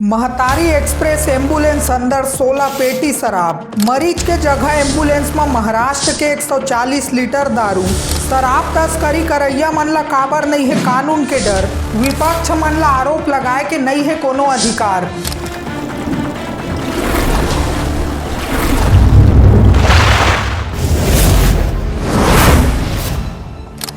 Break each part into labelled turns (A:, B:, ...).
A: महतारी express ambulance अंदर 16 पेटी शराब। मरीज के जगह एम्बुलेंस में महाराष्ट्र के 140 लीटर दारू। शराब तस्करी करैया मन ला काबर नहीं है कानून के डर। विपक्ष मन ला आरोप लगाए के नहीं है कोनो अधिकार।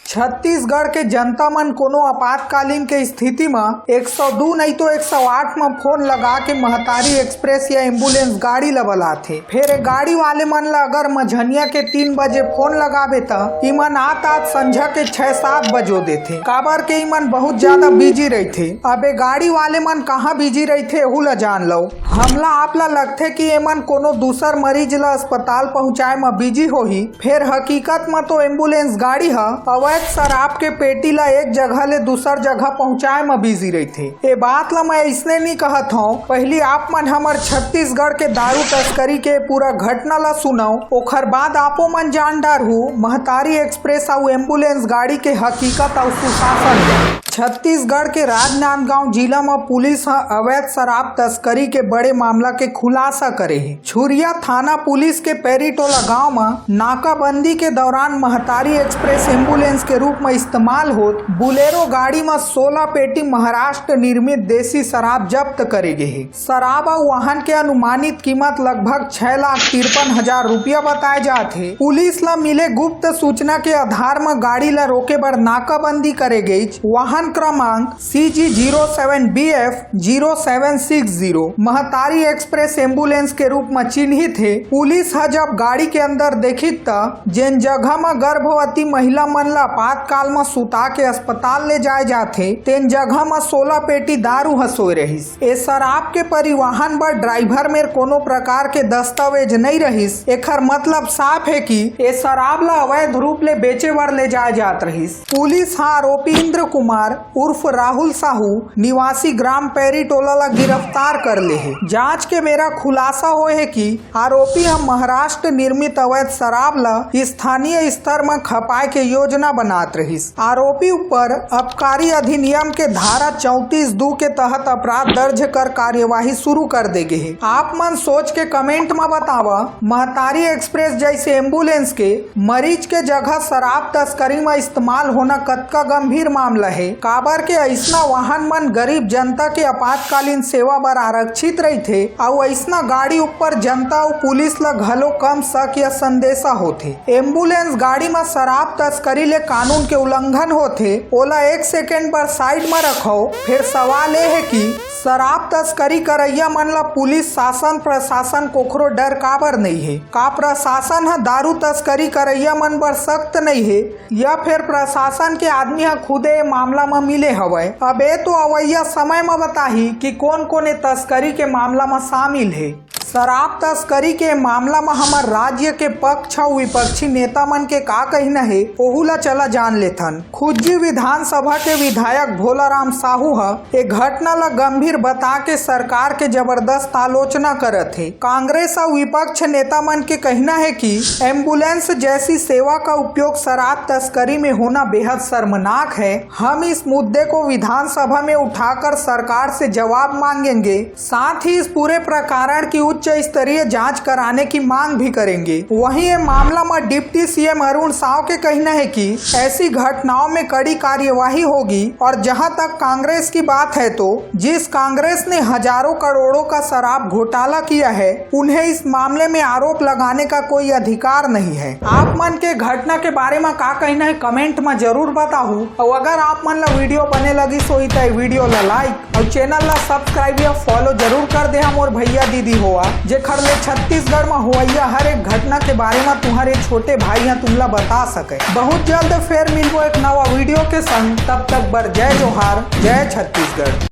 A: छत्तीसगढ़ के जनता मन कोनो आपातकालीन के स्थिति में 102 नहीं तो 108 में फोन लगा के महतारी एक्सप्रेस या एम्बुलेंस गाड़ी ला बुलाथे। फिर गाड़ी वाले मन ला अगर मझनिया के 3 बजे फोन लगाबे त इमन आत संझा के 6-7 बजो देथे। काबर के इमन बहुत ज्यादा बिजी रहथे। अबे गाड़ी वाले मन कहाँ बिजी रहथे एहू ला जान लो। हमला आप ला लगथे कि एमन कोनो दूसर मरीज ला अस्पताल पहुँचाए में बिजी होही। फिर हकीकत में तो एम्बुलेंस गाड़ी ह अवैध शराब के पेटी ला एक जगह ले दूसर जगह पहुँचाए में बिजी रहथे। ये बात ला मैं इसने नहीं कहत हूँ। पहली आप मन हमार छत्तीसगढ़ के दारू तस्करी के पूरा घटना ला सुनाओ, ओखर बाद आपो मन जान डारहू महतारी एक्सप्रेस और एम्बुलेंस गाड़ी के हकीकत और सुशासन। छत्तीसगढ़ के राजनांदगांव जिला में पुलिस अवैध शराब तस्करी के बड़े मामला के खुलासा करे है। छुरिया थाना पुलिस के पेरीटोला गांव में नाकाबंदी के दौरान महतारी एक्सप्रेस एम्बुलेंस के रूप में इस्तेमाल होत बुलेरो गाड़ी में 16 पेटी महाराष्ट्र निर्मित देसी शराब जब्त करे गए है। शराब और वाहन के अनुमानित कीमत लगभग 6,53,000 रुपया बताए जाते। पुलिस ला मिले गुप्त सूचना के आधार में गाड़ी ला रोके बर नाकाबंदी करे गई। वाहन क्रमांक CG07BF 0760 महतारी एक्सप्रेस एम्बुलेंस के रूप में चिन्हित है। पुलिस जब गाड़ी के अंदर देखी त जिन जगह में गर्भवती महिला मन ला आपातकाल में सुता के अस्पताल ले जाए जाते तेन जगह में 16 पेटी दारू हसोए रहीस। ए शराब के परिवहन बर ड्राइवर में कोनो प्रकार के दस्तावेज नहीं रहीस। एकर मतलब साफ है कि ए शराब ला अवैध रूप ले बेचे बर ले जाए जात रहीस। पुलिस आरोपी इंद्र कुमार उर्फ राहुल साहू निवासी ग्राम पेरीटोला ला गिरफ्तार कर ले है। जांच के मेरा खुलासा होए है कि आरोपी हम महाराष्ट्र निर्मित अवैध शराब ला स्थानीय स्तर में खपाए के योजना बनात रहीस। आरोपी ऊपर आबकारी अधिनियम के धारा 34(2) के तहत अपराध दर्ज कर कार्यवाही शुरू कर दे गए है। आप मन सोच के कमेंट में बतावा महतारी एक्सप्रेस जैसे एम्बुलेंस के मरीज के जगह शराब तस्करी में इस्तेमाल होना कतका गंभीर मामला है। काबर के ऐसना वाहन मन गरीब जनता के आपातकालीन सेवा बर आरक्षित रहथे और ऐसना गाड़ी ऊपर जनता और पुलिस ला घलो कम शक या संदेशा होथे। एम्बुलेंस गाड़ी में शराब तस्करी ले कानून के उल्लंघन होथे ओला 1 सेकेंड पर साइड में रखो। फिर सवाल ये है कि शराब तस्करी करैया मन ला पुलिस शासन प्रशासन कोखरो डर काबर नहीं है। का प्रशासन है दारू तस्करी करैया मन बर सख्त नहीं है या फिर प्रशासन के आदमी है खुदे मामला में मिले हवय। अब ये तो अवैया समय में बताही कि कौन कौन तस्करी के मामला में शामिल है। शराब तस्करी के मामला में हमार राज्य के पक्ष और विपक्षी नेता मन के का कहना है ओहू ला चला जान लेथन। खुज्जी विधानसभा के विधायक भोलाराम साहू एक घटना ला गंभीर बता के सरकार के जबरदस्त आलोचना करत है। कांग्रेस और विपक्ष नेता मन के कहना है कि एम्बुलेंस जैसी सेवा का उपयोग शराब तस्करी में होना बेहद शर्मनाक है। हम इस मुद्दे को विधानसभा में उठाकर सरकार से जवाब मांगेंगे, साथ ही इस पूरे प्रकरण की उच्च स्तरीय जांच कराने की मांग भी करेंगे। वहीं ये मामला में डिप्टी सीएम अरुण साव के कहना है कि ऐसी घटनाओं में कड़ी कार्यवाही होगी। और जहां तक कांग्रेस की बात है तो जिस कांग्रेस ने हजारों करोड़ों का शराब घोटाला किया है उन्हें इस मामले में आरोप लगाने का कोई अधिकार नहीं है। आप मन के घटना के बारे में का कहना है कमेंट में जरूर बताऊ। और अगर आप मन ला वीडियो बने लगी सोई तो वीडियो ला लाइक और चैनल ला सब्सक्राइब या फॉलो जरूर कर दे। हम और भैया दीदी हुआ जेखर ले छत्तीसगढ़ में हुआ हर एक घटना के बारे में तुम्हारे छोटे भाई हैं तुमला बता सके। बहुत जल्द फिर मिलबो एक नवा वीडियो के संग। तब तक बर जय जोहार, जय छत्तीसगढ़।